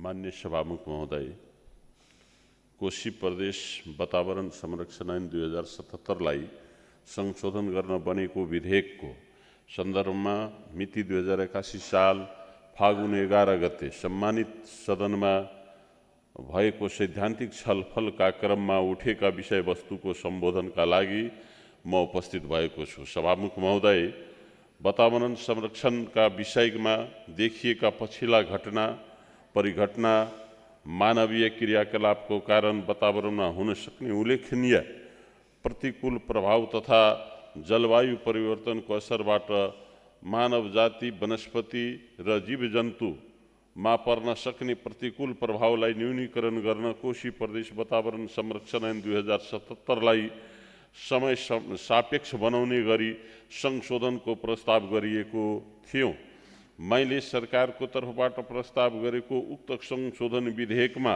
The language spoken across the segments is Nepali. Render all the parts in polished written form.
मान्य सभामुख महोदय, कोशी प्रदेश वातावरण संरक्षण ऐन 2077लाई संशोधन गर्न बनेको विधेयकको सन्दर्भमा मिति 2081 साल फागुन 11 गते सम्मानित सदनमा भएको सैद्धान्तिक छलफलका क्रममा उठेका विषयवस्तुको सम्बोधनका लागि म उपस्थित भएको छु। सभामुख महोदय, वातावरण संरक्षणका विषयमा देखिएका पछिल्ला घटना परिघटना मानवीय क्रियाकलापको कारण वातावरणमा हुन सक्ने उल्लेखनीय प्रतिकूल प्रभाव तथा जलवायु परिवर्तनको असरबाट मानव जाति, वनस्पति र जीवजन्तुमा पर्न सक्ने प्रतिकूल प्रभावलाई न्यूनीकरण गर्न कोशी प्रदेश वातावरण संरक्षण ऐन 2077लाई समय सापेक्ष बनाउने गरी संशोधनको प्रस्ताव गरिएको थियो। मैले सरकारको तर्फबाट प्रस्ताव गरेको उक्त संशोधन विधेयकमा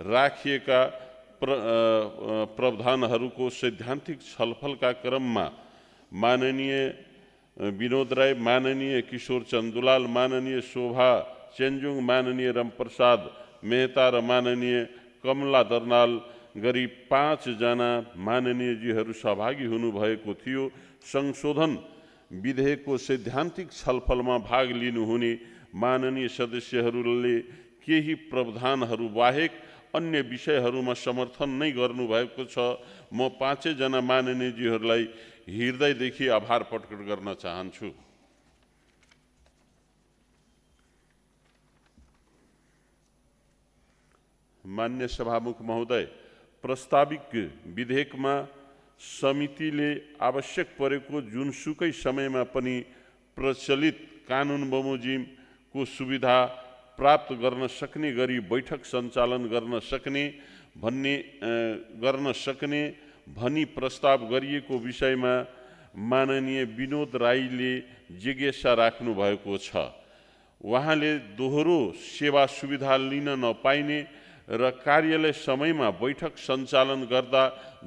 राखिएका प्रावधानहरूको सैद्धान्तिक छलफलका क्रममा माननीय विनोद राय, माननीय किशोर चन्दुलाल, माननीय शोभा चेन्जुङ, माननीय रामप्रसाद मेहता र माननीय कमला दर्नाल गरी 5 जना माननीयजीहरू सहभागी हुनुभएको थियो। संशोधन विधेयकको सैद्धान्तिक छलफलमा भाग लिनुहुने माननीय सदस्यहरूले केही प्रावधानहरू बाहेक अन्य विषयहरूमा समर्थन नै गर्नुभएको छ। म 5 जना माननीयजीहरूलाई हृदयदेखि आभार प्रकट गर्न चाहन्छु। मान्य सभामुख महोदय, प्रस्तावित विधेयकमा समितिले आवश्यक परेको जुनसुकै समयमा पनि प्रचलित कानुन बमोजिमको सुविधा प्राप्त गर्न सक्ने गरी बैठक सञ्चालन गर्न सक्ने भनी प्रस्ताव गरिएको विषयमा माननीय विनोद राईले जिज्ञासा राख्नु भएको छ। उहाँले दोहोरो सेवा सुविधा लिन नपाइने र कार्यालय समयमा बैठक सञ्चालन गर्दा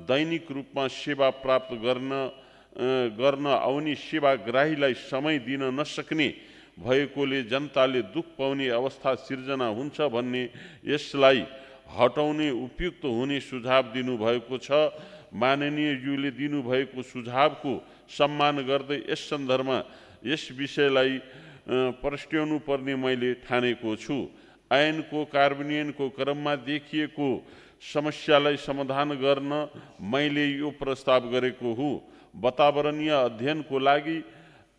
दैनिक रूपमा सेवा प्राप्त गर्न आउने सेवाग्राहीलाई समय दिन नसक्ने भएकोले जनताले दुख पाउने अवस्था सिर्जना हुन्छ भन्ने, यसलाई हटाउने उपयुक्त हुने सुझाव दिनुभएको छ। माननीयज्यूले दिनुभएको सुझावको सम्मान गर्दै यस सन्दर्भमा यस विषयलाई प्रस्ट्याउनु पर्ने मैले ठानेको छु। ऐनको कार्यान्वयनको क्रममा देखिएको समस्यालाई समाधान गर्न मैले यो प्रस्ताव गरेको हुँ। वातावरणीय अध्ययनको लागि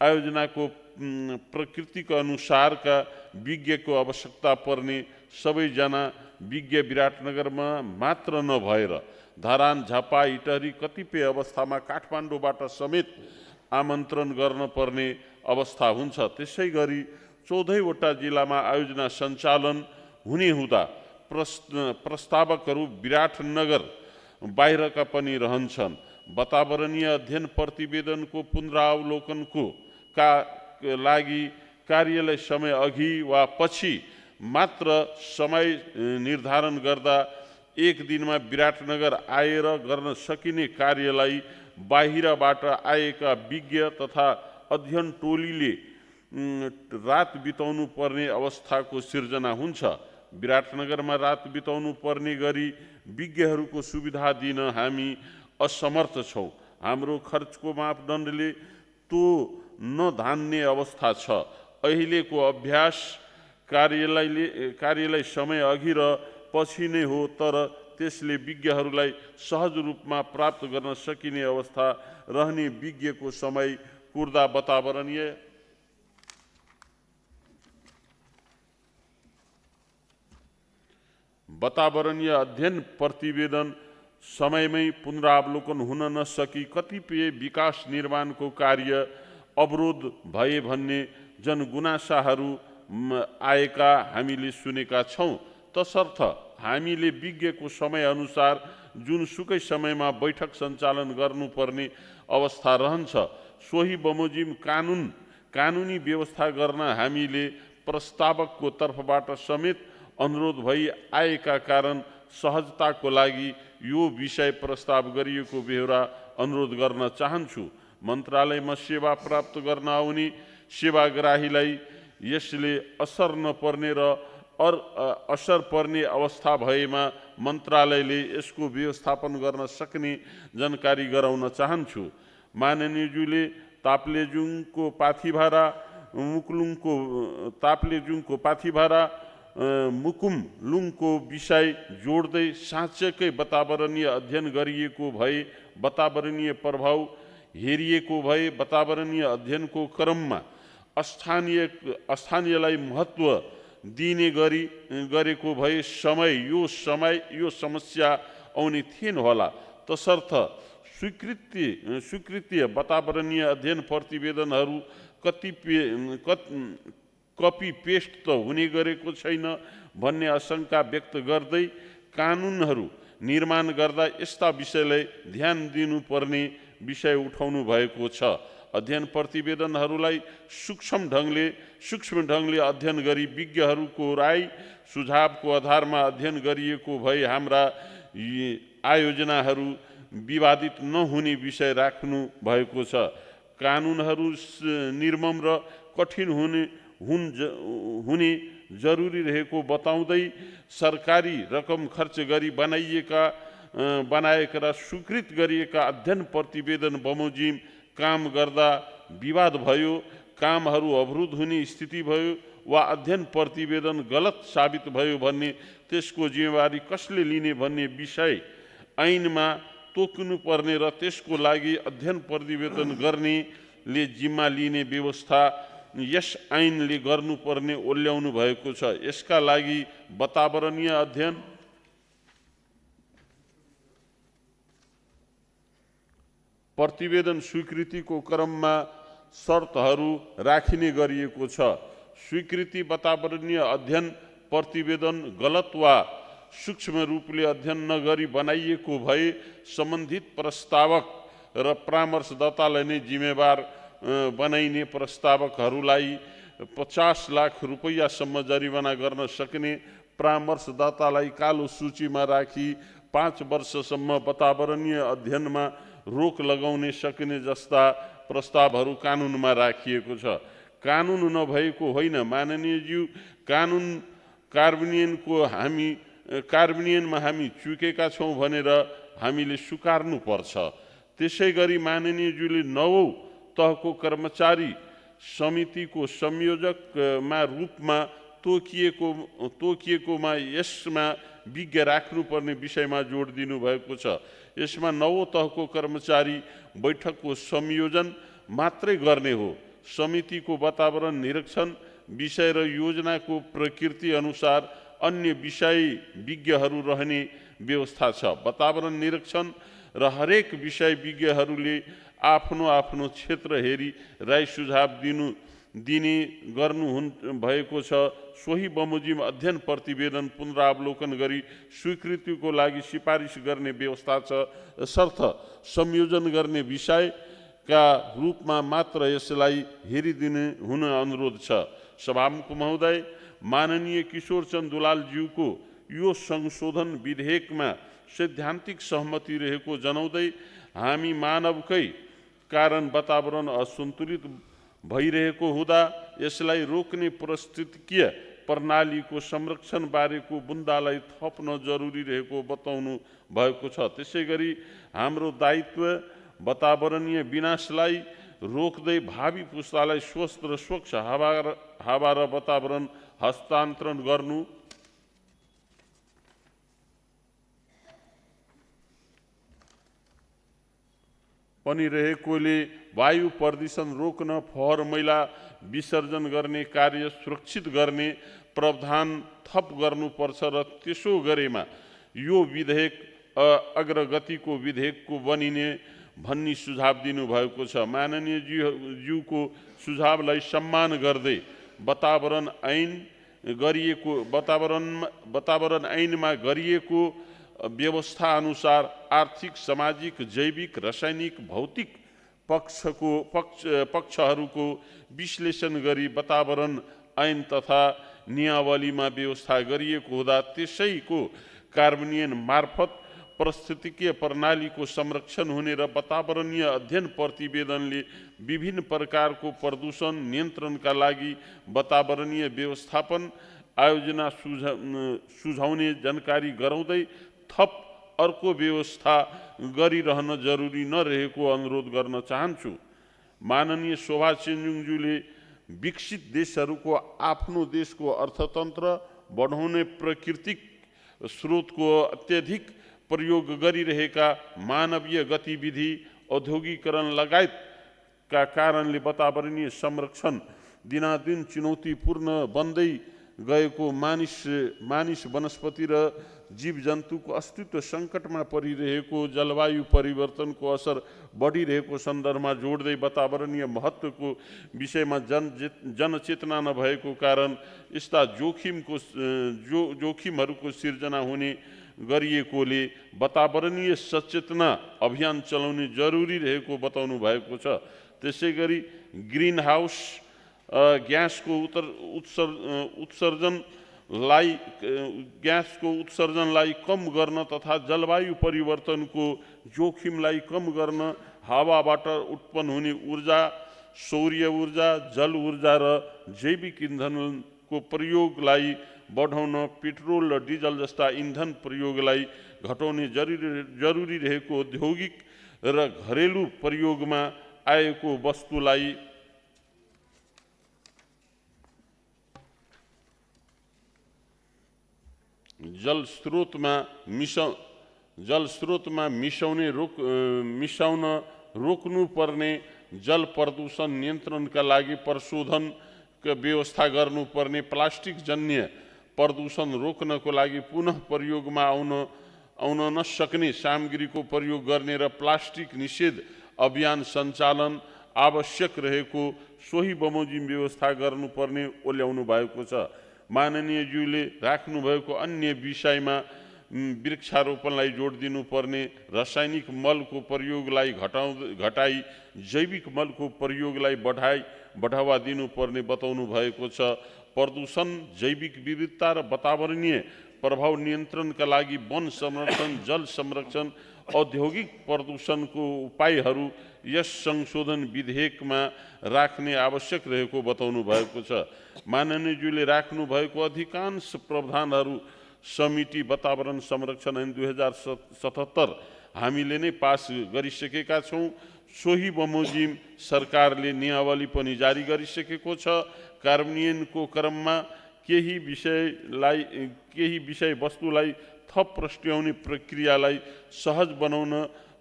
आयोजनाको प्रकृतिको अनुसारका विज्ञको आवश्यकता पर्ने सबैजना विज्ञ विराटनगरमा मात्र नभएर धरान, झापा, इटहरी, कतिपय अवस्थामा काठमाडौँबाट समेत आमन्त्रण गर्न पर्ने अवस्था हुन्छ। त्यसै गरी 14वटा जिल्लामा आयोजना सञ्चालन हुने हुँदा प्रस्तावकहरू विराटनगर बाहिरका पनि रहन्छन्। वातावरणीय अध्ययन प्रतिवेदनको पुनरावलोकनको लागि कार्यालय समय अघि वा पछि मात्र समय निर्धारण गर्दा एक दिनमा विराटनगर आएर गर्न सकिने कार्यलाई बाहिरबाट आएका विज्ञ तथा अध्ययन टोलीले रात बिताउनु पर्ने अवस्थाको सिर्जना हुन्छ। विराटनगरमा रात बिताउनु पर्ने गरी विज्ञहरूको सुविधा दिन हामी असमर्थ छौँ। हाम्रो खर्चको मापदण्डले त्यो नधान्ने अवस्था छ। अहिलेको अभ्यास कार्यालय समय अघि र पछि नै हो, तर त्यसले विज्ञहरूलाई सहज रूपमा प्राप्त गर्न सकिने अवस्था रहने विज्ञको समय कुर्दा वातावरणीय अध्ययन प्रतिवेदन समयमै पुनरावलोकन हुन नसकी कतिपय विकास निर्माणको कार्य अवरोध भए भन्ने जनगुनासाहरू आएका हामीले सुनेका छौँ। तसर्थ हामीले विज्ञको समय अनुसार जुनसुकै समयमा बैठक सञ्चालन गर्नुपर्ने अवस्था रहन्छ। सोही बमोजिम कानुनी व्यवस्था गर्न हामीले प्रस्तावकको तर्फबाट समेत अनुरोध भई आएका कारण सहजताको लागि यो विषय प्रस्ताव गरिएको बेहोरा अनुरोध गर्न चाहन्छु। मन्त्रालयमा सेवा प्राप्त गर्न आउने सेवाग्राहीलाई यसले असर नपर्ने र और असर पर्ने अवस्था भएमा मन्त्रालयले यसको व्यवस्थापन गर्न सक्ने जानकारी गराउन चाहन्छु। माननीयज्यूले ताप्लेजुङको पाथिभारा, मुकुलुङको ताप्लेजुङको पाथिभारा, मुकुमलुङको विषय जोड्दै साँच्चैकै वातावरणीय अध्ययन गरिएको भए, वातावरणीय प्रभाव हेरिएको भए, वातावरणीय अध्ययनको क्रममा स्थानीयलाई महत्त्व दिने गरेको भए यो समस्या आउने थिएन होला। तसर्थ स्वीकृतीय वातावरणीय अध्ययन प्रतिवेदनहरू कपी पेस्ट त हुने गरेको छैन भन्ने आशंका व्यक्त गर्दै कानुनहरू निर्माण गर्दा यस्ता विषयलाई ध्यान दिनुपर्ने विषय उठाउनु भएको छ। अध्ययन प्रतिवेदनहरूलाई सूक्ष्म ढङ्गले अध्ययन गरी विज्ञहरूको राय सुझावको आधारमा अध्ययन गरिएको भए हाम्रा आयोजनाहरू विवादित नहुने विषय राख्नु भएको छ। कानुनहरू निर्मम र कठिन हुने जरुरी रहेको बताउँदै सरकारी रकम खर्च गरी बनाएका र स्वीकृत गरिएका अध्ययन प्रतिवेदन बमोजिम काम गर्दा विवाद भयो, कामहरू अवरुद्ध हुने स्थिति भयो वा अध्ययन प्रतिवेदन गलत साबित भयो भन्ने त्यसको जिम्मेवारी कसले लिने भन्ने विषय ऐनमा तोक्नुपर्ने र त्यसको लागि अध्ययन प्रतिवेदन गर्नेले जिम्मा लिने व्यवस्था यस ऐनले गर्नुपर्ने ओल्याउनु भएको छ। यसका लागि वातावरणीय अध्ययन प्रतिवेदन स्वीकृतिको क्रममा शर्तहरू राखिने गरिएको छ। स्वीकृति वातावरणीय अध्ययन प्रतिवेदन गलत वा सूक्ष्म रूपले अध्ययन नगरी बनाइएको भए सम्बन्धित प्रस्तावक र परामर्शदातालाई नै जिम्मेवार बनाइने, प्रस्तावकहरूलाई 50 लाख रुपैयाँसम्म जरिवाना गर्न सक्ने, परामर्शदातालाई कालो सूचीमा राखी 5 वर्षसम्म वातावरणीय अध्ययनमा रोक लगाउने सक्ने जस्ता प्रस्तावहरू कानुनमा राखिएको छ। कानुन नभएको होइन माननीयज्यू, कानुन कार्यान्वयनमा हामी चुकेका छौँ भनेर हामीले स्वीकार्नुपर्छ। त्यसै गरी माननीयज्यूले 9औं तहको कर्मचारी समितिको संयोजकमा रूपमा तोकिएकोमा यसमा विज्ञ राख्नुपर्ने विषयमा जोड दिनुभएको छ। यसमा 9औं तहको कर्मचारी बैठकको संयोजन मात्रै गर्ने हो। समितिको वातावरण निरीक्षण विषय र योजनाको प्रकृति अनुसार अन्य विषय विज्ञहरू रहने व्यवस्था छ। वातावरण निरीक्षण र हरेक विषय विज्ञहरूले आफ्नो क्षेत्र हेरी राय सुझाव दिने गर्नु भएको छ। सोही बमोजिम अध्ययन प्रतिवेदन पुनरावलोकन गरी स्वीकृतिको लागि सिफारिस गर्ने व्यवस्था छ। शर्त संयोजन गर्ने विषयका रूपमा मात्र यसलाई हेरिदिनु हुन अनुरोध छ। सभामुख महोदय, माननीय किशोर चन्द्र दुलालज्यूको यो संशोधन विधेयकमा सैद्धान्तिक सहमति रहेको जनाउँदै हामी मानवकै कारण वातावरण असन्तुलित भइरहेको हुँदा यसलाई रोक्ने पारिस्थितिकीय प्रणालीको संरक्षण बारेको बुन्दालाई थप्न जरुरी रहेको बताउनु भएको छ। त्यसैगरी हाम्रो दायित्व वातावरणीय विनाशलाई रोक्दै भावी पुस्तालाई स्वस्थ र स्वच्छ हावा र वातावरण हस्तान्तरण गर्नु पनि रहेकोले वायु प्रदूषण रोक्न, फोहोर मैला विसर्जन गर्ने कार्य सुरक्षित गर्ने प्रावधान थप गर्नुपर्छ र त्यसो गरेमा यो विधेयक अग्रगतिको विधेयकको बनिने भन्ने सुझाव दिनुभएको छ। माननीय ज्यूको सुझावलाई सम्मान गर्दै वातावरण ऐनमा गरिएको व्यवस्था अनुसार आर्थिक, सामाजिक, जैविक, रासायनिक, भौतिक पक्षहरूको विश्लेषण गरी वातावरण ऐन तथा नियमावलीमा व्यवस्था गरिएको हुँदा त्यसैको कार्यान्वयन मार्फत पारिस्थितिकीय प्रणालीको संरक्षण हुने र वातावरणीय अध्ययन प्रतिवेदनले विभिन्न प्रकारको प्रदूषण नियन्त्रणका लागि वातावरणीय व्यवस्थापन आयोजना सुझाउने जानकारी गराउँदै थप अर्को व्यवस्था गरिरहन जरुरी नरहेको अनुरोध गर्न चाहन्छु। माननीय शोभा चेन्जुङज्यूले विकसित देशहरूको आफ्नो देशको अर्थतन्त्र बढाउने प्राकृतिक स्रोतको अत्यधिक प्रयोग गरिरहेका मानवीय गतिविधि औद्योगिकरण लगायतका कारणले वातावरणीय संरक्षण दिनादिन चुनौतीपूर्ण बन्दै गएको मानिस वनस्पति र जीवजन्तुको अस्तित्व सङ्कटमा परिरहेको जलवायु परिवर्तनको असर बढिरहेको सन्दर्भमा जोड्दै वातावरणीय महत्त्वको विषयमा जनचेतना नभएको कारण यस्ता जोखिमहरूको सिर्जना हुने गरिएकोले वातावरणीय सचेतना अभियान चलाउने जरुरी रहेको बताउनु भएको छ। त्यसै गरी ग्रिन हाउस ग्यासको उत्सर्जनलाई कम गर्न तथा जलवायु परिवर्तनको जोखिमलाई कम गर्न हावाबाट उत्पन्न हुने ऊर्जा, सौर्य ऊर्जा, जल ऊर्जा र जैविक इन्धनको प्रयोगलाई बढाउन पेट्रोल र डिजल जस्ता इन्धन प्रयोगलाई घटाउने जरुरी रहेको औद्योगिक र घरेलु प्रयोगमा आएको वस्तुलाई जलस्रोतमा मिसाउन रोक्नुपर्ने, जल प्रदूषण नियन्त्रणका लागि प्रशोधनका व्यवस्था गर्नुपर्ने, प्लास्टिक जन्य प्रदूषण रोक्नको लागि पुनः प्रयोगमा आउन नसक्ने सामग्रीको प्रयोग गर्ने र प्लास्टिक निषेध अभियान सञ्चालन आवश्यक रहेको सोही बमोजिम व्यवस्था गर्नुपर्ने ओल्याउनु भएको छ। माननीयज्यूले राख्नुभएको अन्य विषयमा वृक्षारोपणलाई जोड दिनुपर्ने, रासायनिक मलको प्रयोगलाई घटाई जैविक मलको प्रयोगलाई बढावा दिनुपर्ने बताउनु भएको छ। प्रदूषण, जैविक विविधता र वातावरणीय प्रभाव नियन्त्रणका लागि वन संरक्षण, जल संरक्षण, औद्योगिक प्रदूषणको उपायहरू यस संशोधन विधेयकमा राख्ने आवश्यक रहेको बताउनु भएको छ। माननीयज्यूले राख्नु भएको अधिकांश प्रावधानहरू समिति वातावरण संरक्षण ऐन 2077 हामीले नै पास गरिसकेका छौँ। सोही बमोजिम सरकारले नियमावली पनि जारी गरिसकेको छ। कार्यान्वयनको क्रममा केही विषयवस्तुलाई थप प्रस्ट्याउने प्रक्रियालाई सहज बनाउन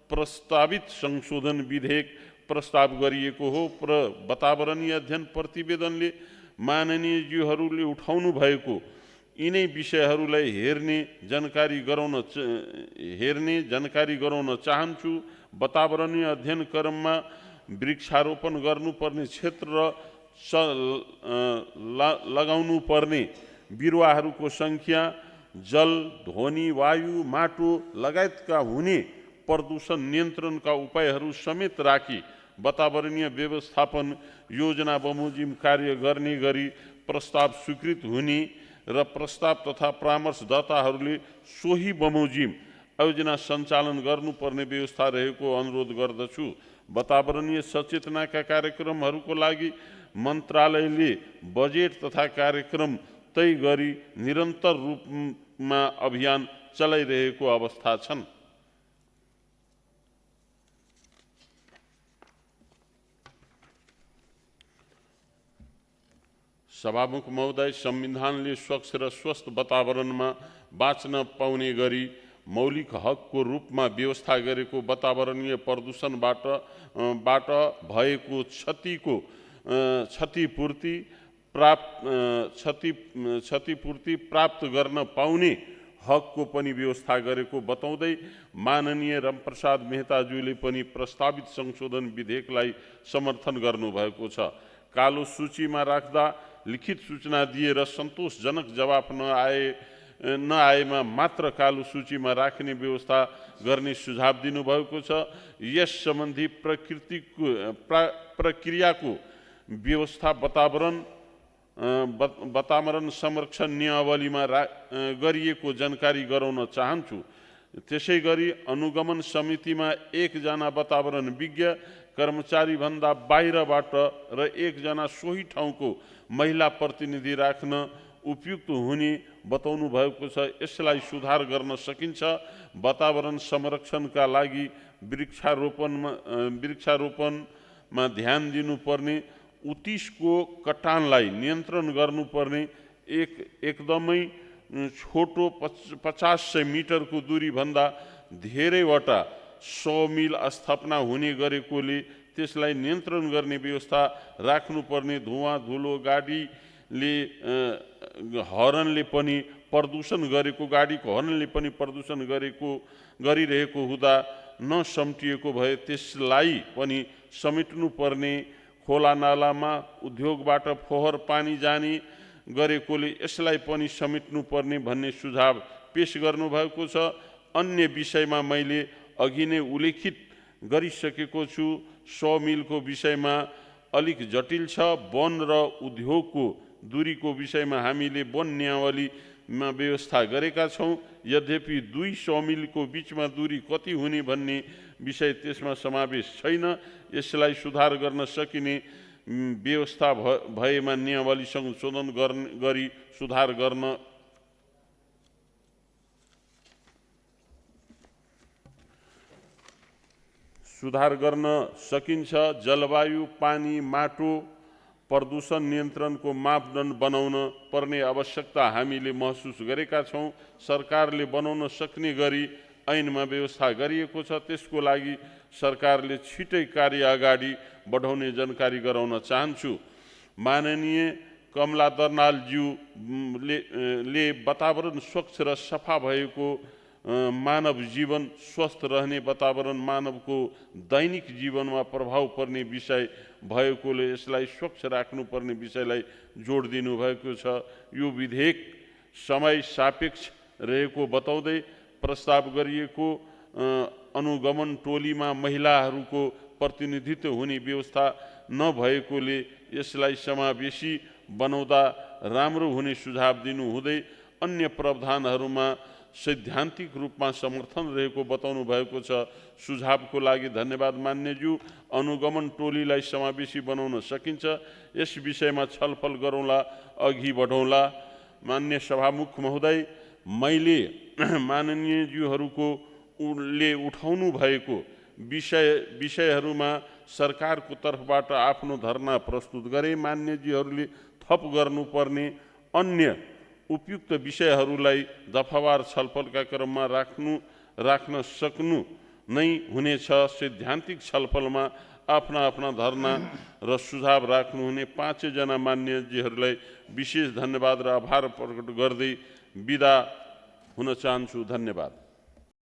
प्रस्तावित संशोधन विधेयक प्रस्ताव गरिएको हो। वातावरणीय अध्ययन प्रतिवेदनले माननीयज्यूहरूले उठाउनु भएको यिनै विषयहरूलाई हेर्ने जानकारी गराउन चाहन्छु। वातावरणीय अध्ययन क्रममा वृक्षारोपण गर्नुपर्ने क्षेत्र र लगाउनु पर्ने बिरुवाहरूको सङ्ख्या, जल, ध्वनि, वायु, माटो लगायतका हुने प्रदूषण नियन्त्रणका उपायहरू समेत राखी वातावरणीय व्यवस्थापन योजना बमोजिम कार्य गर्ने गरी प्रस्ताव स्वीकृत हुने र प्रस्ताव तथा परामर्शदाताहरूले सोही बमोजिम योजना सञ्चालन गर्नुपर्ने व्यवस्था रहेको अनुरोध गर्दछु। वातावरणीय सचेतनाका कार्यक्रमहरूको लागि मन्त्रालयले बजेट तथा कार्यक्रम तय गरी निरन्तर रूपमा अभियान चलाइरहेको अवस्था छन्। सभामुख महोदय, संविधानले स्वच्छ र स्वस्थ वातावरणमा बाँच्न पाउने गरी मौलिक हकको रूपमा व्यवस्था गरेको वातावरणीय प्रदूषणबाट भएको क्षतिपूर्ति प्राप्त गर्न पाउने हकको पनि व्यवस्था गरेको बताउँदै माननीय रामप्रसाद मेहताज्यूले पनि प्रस्तावित संशोधन विधेयकलाई समर्थन गर्नुभएको छ। कालो सूचीमा राख्दा लिखित सूचना दिएर सन्तोषजनक जवाफ नआएमा मात्र कालो सूचीमा राख्ने व्यवस्था गर्ने सुझाव दिनुभएको छ। यस सम्बन्धी प्रक्रियाको व्यवस्था वातावरण संरक्षण नियमावलीमा गरिएको जानकारी गराउन चाहन्छु। त्यसै गरी अनुगमन समितिमा एकजना वातावरण विज्ञ कर्मचारीभन्दा बाहिरबाट र एकजना सोही ठाउँको महिला प्रतिनिधि राख्न उपयुक्त हुने बताउनु भएको छ। यसलाई सुधार गर्न सकिन्छ। वातावरण संरक्षणका लागि वृक्षारोपणमा ध्यान दिनुपर्ने, उत्तिसको कटानलाई नियन्त्रण गर्नुपर्ने, एकदमै छोटो 50 मिटरको दूरीभन्दा धेरैवटा समिल स्थापना हुने गरेकोले त्यसलाई नियन्त्रण गर्ने व्यवस्था राख्नुपर्ने। धुवाँ धुलो गाडीले हर्नले पनि प्रदूषण गरेको, गाडीको हर्नले पनि प्रदूषण गरिरहेको हुँदा नसमेटिएको भए त्यसलाई पनि समेट्नुपर्ने। खोला नालामा उद्योगबाट फोहोर पानी जाने गरेकोले यसलाई पनि समेट्नुपर्ने भन्ने सुझाव पेश गर्नुभएको छ। अन्य विषयमा मैले अघि नै उल्लेखित गरिसकेको छु। समिलको विषयमा अलिक जटिल छ। वन र उद्योगको दूरीको विषयमा हामीले वन नियमावलीमा व्यवस्था गरेका छौँ। यद्यपि दुई समिलको बिचमा दूरी कति हुने भन्ने विषय त्यसमा समावेश छैन। यसलाई सुधार गर्न सकिने व्यवस्था भएमा नियमावली संशोधन गरी सुधार गर्न सकिन्छ। जलवायु, पानी, माटो प्रदूषण नियन्त्रणको मापदण्ड बनाउन पर्ने आवश्यकता हामीले महसुस गरेका छौँ। सरकारले बनाउन सक्ने गरी ऐनमा व्यवस्था गरिएको छ। त्यसको लागि सरकारले छिटै कार्य अगाडि बढाउने जानकारी गराउन चाहन्छु। माननीय कमला दर्नालज्यूले वातावरण स्वच्छ र सफा भएको मानव जीवन स्वस्थ रहने, वातावरण मानवको दैनिक जीवनमा प्रभाव पर्ने विषय भएकोले यसलाई स्वच्छ राख्नुपर्ने विषयलाई जोड दिनुभएको छ। यो विधेयक समय सापेक्ष रहेको बताउँदै प्रस्ताव गरिएको अनुगमन टोलीमा महिलाहरूको प्रतिनिधित्व हुने व्यवस्था नभएकोले यसलाई समावेशी बनाउँदा राम्रो हुने सुझाव दिनुहुँदै अन्य प्रावधानहरूमा सैद्धान्तिक रूपमा समर्थन रहेको बताउनु भएको छ। सुझावको लागि धन्यवाद मान्यज्यू। अनुगमन टोलीलाई समावेशी बनाउन सकिन्छ। यस विषयमा छलफल गरौँला, अघि बढौँला। मान्य सभामुख महोदय, मैले माननीयज्यूहरूले उठाउनु भएको विषयहरूमा सरकारको तर्फबाट आफ्नो धरना प्रस्तुत गरे। मान्यज्यूहरूले थप गर्नुपर्ने अन्य उपयुक्त विषयहरूलाई दफावार छलफलका क्रममा राख्न सक्नु नै हुनेछ। सैद्धान्तिक छलफलमा आफ्ना धरना र सुझाव राख्नुहुने 5 जना मान्यज्यूहरूलाई विशेष धन्यवाद र आभार प्रकट गर्दै बिदा हुन चाहन्छु। धन्यवाद।